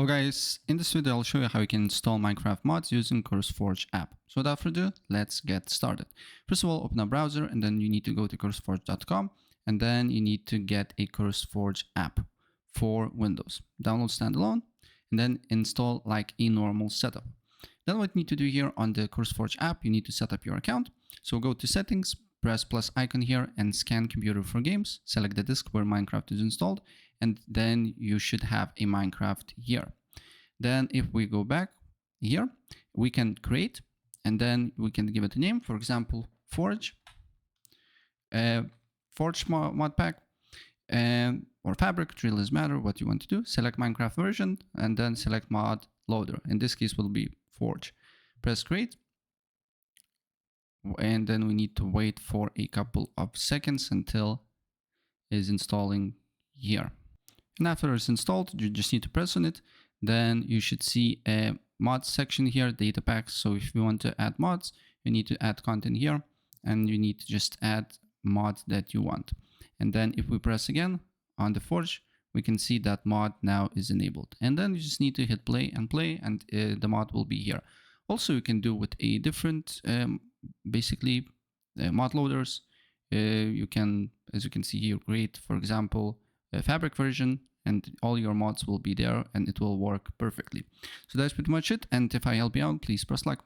Hello guys, in this video I'll show you how you can install Minecraft mods using Curseforge app. So without further ado, let's get started. First of all, open a browser and then you need to go to curseforge.com and then you need to get a Curseforge app for Windows. Download standalone and then install like a normal setup. Then what you need to do here on the Curseforge app, you need to set up your account. So go to settings, press plus icon here and scan computer for games, select the disk where Minecraft is installed, and then you should have a Minecraft here. Then if we go back here, we can create and then we can give it a name, for example, Forge, Forge mod pack, or Fabric, it really doesn't matter what you want to do. Select Minecraft version and then select mod loader. In this case will be Forge. Press create. And then we need to wait for a couple of seconds until it's installing here. And after it's installed, you just need to press on it. Then you should see a mods section here, data packs. So if you want to add mods, you need to add content here and you need to just add mod that you want. And then if we press again on the Forge, we can see that mod now is enabled. And then you just need to hit play and the mod will be here. Also, you can do with a different, basically mod loaders. You can, as you can see here, create, for example, a Fabric version and all your mods will be there and it will work perfectly. So that's pretty much it. And if I help you out, please press like.